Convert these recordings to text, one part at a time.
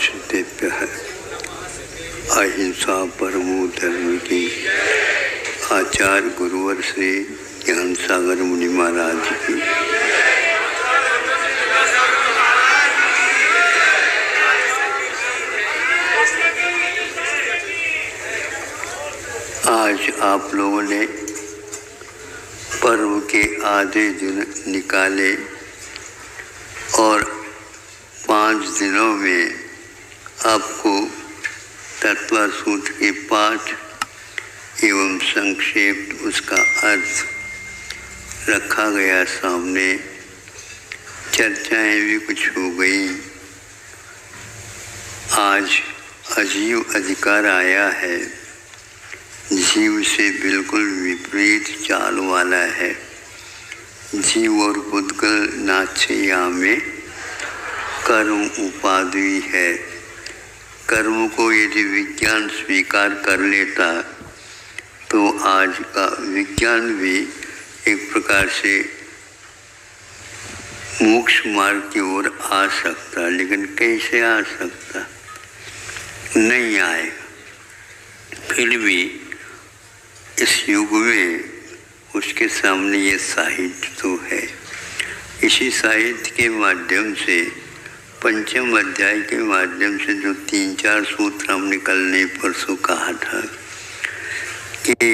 वासुदेव्यः। अहिंसा परमो धर्म की आचार्य गुरुवर श्री ज्ञान सागर मुनि महाराज की। आज आप लोगों ने पर्व के आधे दिन निकाले और 5 दिनों में आपको तत्व सूत्र के पाठ एवं संक्षेप उसका अर्थ रखा गया सामने। चर्चाएं भी कुछ हो गई। आज अजीव अधिकार आया है, जीव से बिल्कुल विपरीत चाल वाला है। जीव और पुद्गल नाचया में कर्म उपाधि है। कर्म को यदि विज्ञान स्वीकार कर लेता तो आज का विज्ञान भी एक प्रकार से मोक्ष मार्ग की ओर आ सकता, लेकिन कैसे आ सकता? नहीं आएगा। फिर भी इस युग में उसके सामने ये साहित्य तो है। इसी साहित्य के माध्यम से पंचम अध्याय के माध्यम से जो 3-4 सूत्र हमने कल ने परसों कहा था कि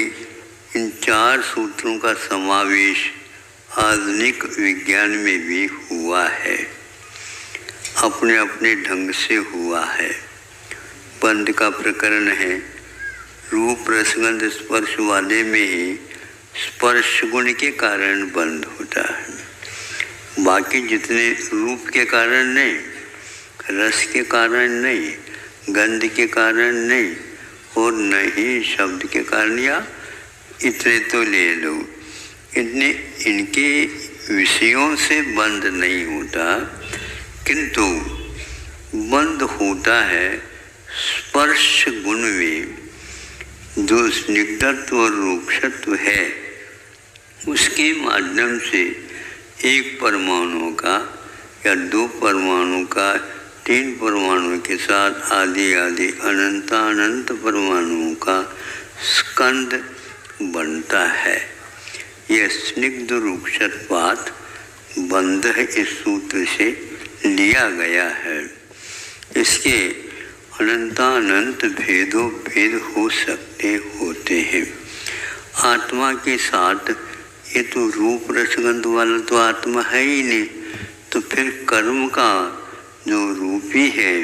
इन 4 सूत्रों का समावेश आधुनिक विज्ञान में भी हुआ है, अपने अपने ढंग से हुआ है। बंध का प्रकरण है, रूप रसगंध स्पर्श वाले में ही स्पर्श गुण के कारण बंध होता है। बाकी जितने रूप के कारण नहीं, रस के कारण नहीं, गंध के कारण नहीं और नहीं शब्द के कारण, या इतने तो ले लो, इनके विषयों से बंध नहीं होता, किंतु बंध होता है स्पर्श गुण में। जो स्निग्धत्व और रूक्षत्व है उसके माध्यम से एक परमाणु का या 2 परमाणु का 3 परमाणु के साथ आदि आदि अनंत परमाणुओं का स्कंद बनता है। यह स्निग्ध रूक्षत्वात् बंध इस सूत्र से लिया गया है। इसके अनंत भेदों भेद हो सकते होते हैं। आत्मा के साथ ये तो रूप रसगंध वाला तो आत्मा है ही नहीं, तो फिर कर्म का जो रूपी है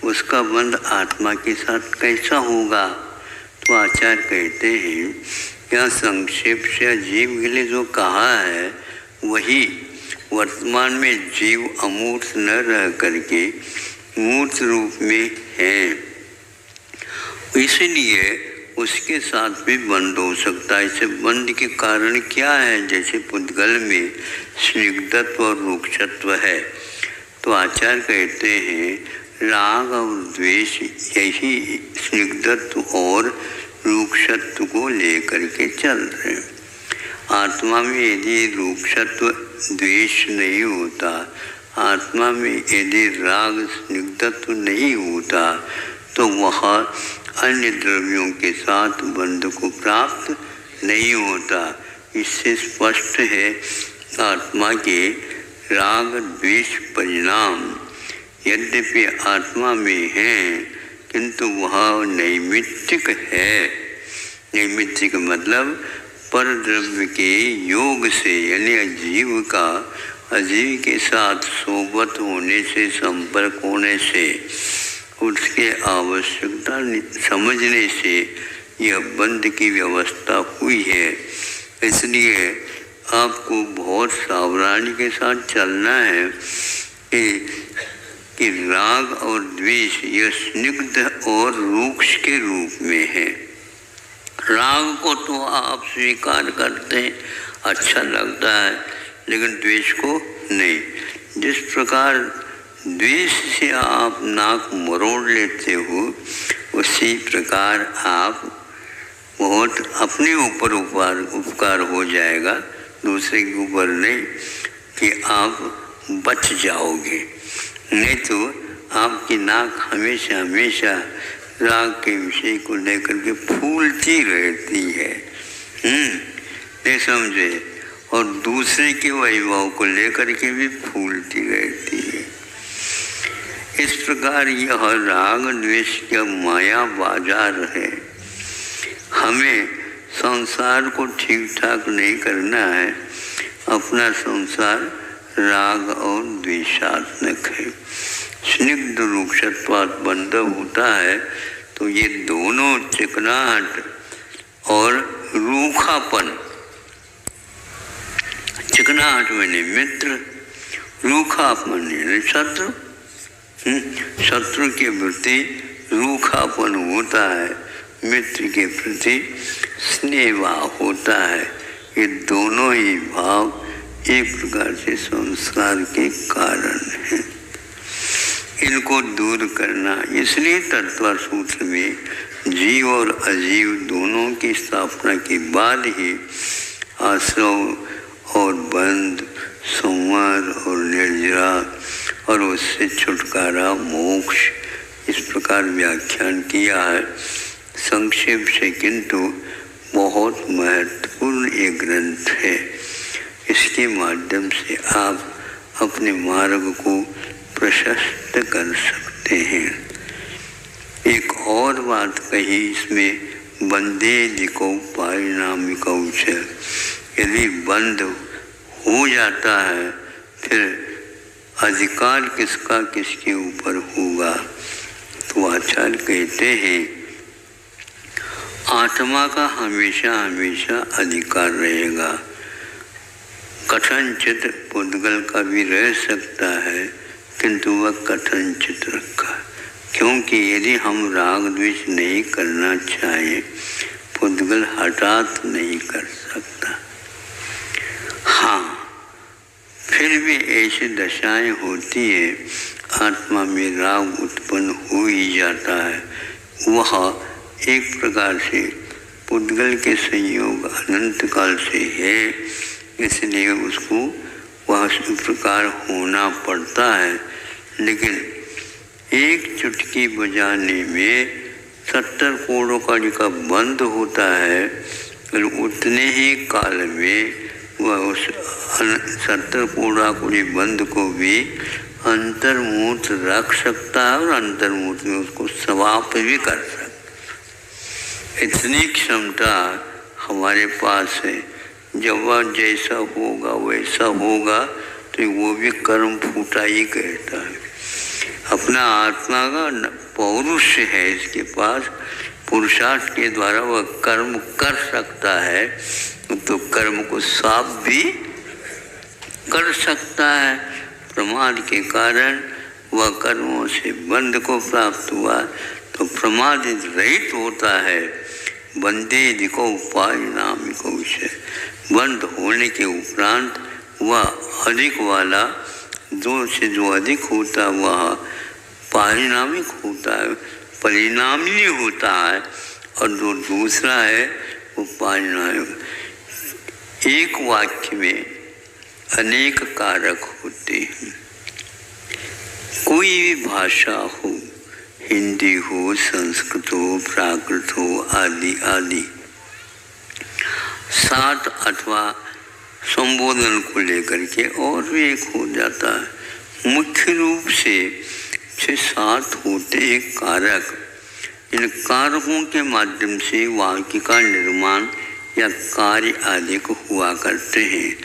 उसका बंध आत्मा के साथ कैसा होगा? तो आचार्य कहते हैं या संक्षेप से जीव के लिए जो कहा है वही वर्तमान में जीव अमूर्त न रह करके मूर्त रूप में है, इसलिए उसके साथ भी बंध हो सकता है। इसे बंध के कारण क्या है? जैसे पुद्गल में स्निग्धत्व और रूक्षत्व है, तो आचार्य कहते हैं राग और द्वेष यही स्निग्धत्व और रूक्षत्व को लेकर के चल रहे हैं। आत्मा में यदि रूक्षत्व द्वेष नहीं होता, आत्मा में यदि राग स्निग्धत्व नहीं होता, तो वह अन्य द्रव्यों के साथ बंध को प्राप्त नहीं होता। इससे स्पष्ट है आत्मा के राग द्वेष परिणाम यद्यपि आत्मा में है, किंतु वह नैमित्तिक है। नैमित्तिक मतलब पर द्रव्य के योग से, यानी अजीव का अजीव के साथ सोबत होने से, संपर्क होने से, उसके आवश्यकता समझने से यह बंध की व्यवस्था हुई है। इसलिए आपको बहुत सावधानी के साथ चलना है कि राग और द्वेष यह स्निग्ध और रूक्ष के रूप में है। राग को तो आप स्वीकार करते हैं, अच्छा लगता है, लेकिन द्वेष को नहीं। जिस प्रकार द्वेष से आप नाक मरोड़ लेते हो, उसी प्रकार आप बहुत अपने ऊपर उपकार हो जाएगा, दूसरे के ऊपर नहीं, कि आप बच जाओगे। नहीं तो आपकी नाक हमेशा हमेशा राग के विषय को लेकर के फूलती रहती है, नहीं समझे, और दूसरे के वैभव को लेकर के भी फूलती रहती है। इस प्रकार यह राग द्वेष का माया बाजार है। हमें संसार को ठीक ठाक नहीं करना है। अपना संसार राग और द्वेषात्मक है। स्निग्ध रूक्षत्वात् बंध होता है तो ये दोनों चिकनाहट और रूखापन, चिकनाहट मैंने मित्र, रूखापन यानी शत्रु, शत्रु के प्रति रूखापन होता है, मित्र के प्रति स्नेह होता है। ये दोनों ही भाव एक प्रकार से संस्कार के कारण हैं। इनको दूर करना, इसलिए तत्व सूत्र में जीव और अजीव दोनों की स्थापना के बाद ही आश्रव और बंध, संवर और निर्जरा और उससे छुटकारा मोक्ष, इस प्रकार व्याख्यान किया है संक्षेप से, किंतु बहुत महत्वपूर्ण एक ग्रंथ है। इसके माध्यम से आप अपने मार्ग को प्रशस्त कर सकते हैं। एक और बात कही इसमें, बंदे दिको पारिणामिको च, यदि बंद हो जाता है फिर अधिकार किसका किसके ऊपर होगा? तो आचार्य कहते हैं आत्मा का हमेशा हमेशा अधिकार रहेगा। कथनचित पुद्गल का भी रह सकता है, किंतु वह कथनचित रखा, क्योंकि यदि हम राग द्वेष नहीं करना चाहें पुद्गल हठात नहीं कर सकता। हाँ, फिर भी ऐसी दशाएं होती है, आत्मा में राग उत्पन्न हो ही जाता है। वह एक प्रकार से पुद्गल के संयोग अनंत काल से है, इसलिए उसको वह इस प्रकार होना पड़ता है। लेकिन एक चुटकी बजाने में 70 करोड़ का बंद होता है, और उतने ही काल में वह उस 70 करोड़ बंद को भी अंतर्मुख रख सकता है और अंतर्मुख में उसको समाप्त भी कर सकता है। इतनी क्षमता हमारे पास है। जब वह जैसा होगा वैसा होगा तो वो भी कर्म फूटा ही कहता है। अपना आत्मा का पौरुष है इसके पास, पुरुषार्थ के द्वारा वह कर्म कर सकता है, तो कर्म को साफ भी कर सकता है। प्रमाद के कारण वह कर्मों से बंध को प्राप्त हुआ तो प्रमाद रहित होता है। बंदे दिको पारिणामिको विषय, बंद होने के उपरांत वह अधिक वाला, दो से जो अधिक होता वह पारिणामिक होता है, परिणामी होता है, और जो दूसरा है वो पारिणामिक। एक वाक्य में अनेक कारक होते हैं। कोई भी भाषा हो, हिंदी हो, संस्कृत हो, प्राकृत हो, आदि आदि, साथ अथवा संबोधन को लेकर के और भी एक हो जाता है। मुख्य रूप से 6-7 होते हैं कारक। इन कारकों के माध्यम से वाक्य का निर्माण या कार्य आदि को हुआ करते हैं।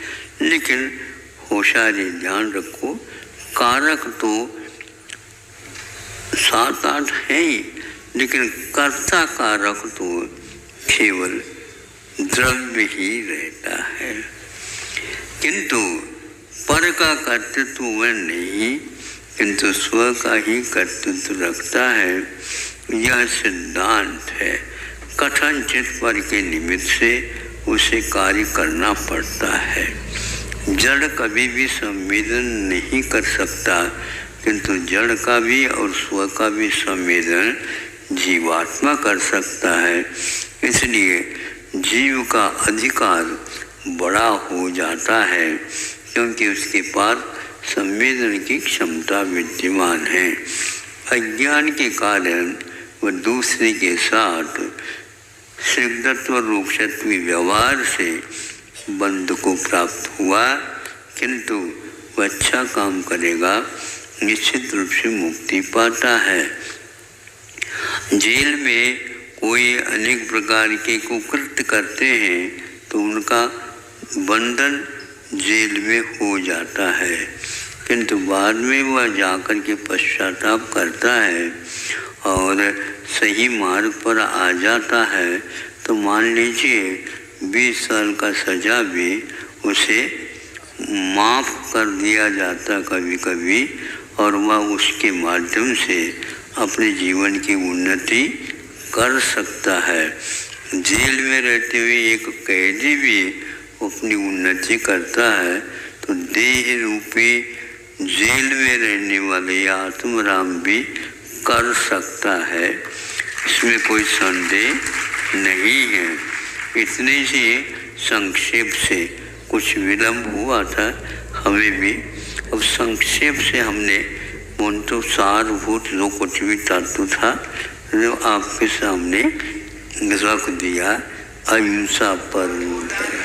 लेकिन होशियारी ध्यान रखो, कारक तो 7-8 है ही, लेकिन कर्ता कारक तो केवल द्रव्य ही रहता है, किंतु पर का कर्तृत्व वह नहीं, किंतु स्व का ही कर्तृत्व रखता है। यह सिद्धांत है। कथनचित पर के निमित्त से उसे कार्य करना पड़ता है। जड़ कभी भी संवेदन नहीं कर सकता, किंतु जड़ का भी और स्व का भी संवेदन जीवात्मा कर सकता है। इसलिए जीव का अधिकार बड़ा हो जाता है, क्योंकि उसके पास संवेदन की क्षमता विद्यमान है। अज्ञान के कारण वह दूसरे के साथ सिद्धत्व रूपशत्वी व्यवहार से बंध को प्राप्त हुआ, किंतु वह अच्छा काम करेगा निश्चित रूप से मुक्ति पाता है। जेल में कोई अनेक प्रकार के कुकृत्य करते हैं तो उनका बंधन जेल में हो जाता है, किंतु बाद में वह जाकर के पश्चाताप करता है और सही मार्ग पर आ जाता है तो मान लीजिए 20 साल का सज़ा भी उसे माफ़ कर दिया जाता कभी कभी, और वह उसके माध्यम से अपने जीवन की उन्नति कर सकता है। जेल में रहते हुए एक कैदी भी अपनी उन्नति करता है, तो देह रूपी जेल में रहने वाले आत्मराम भी कर सकता है, इसमें कोई संदेह नहीं है। इतने से संक्षेप से कुछ विलम्ब हुआ था हमें भी, अब संक्षेप से हमने उन तो सारभूत जो कुछ भी तत्व था जो आपके सामने रख दिया। अहिंसा परमो धर्म।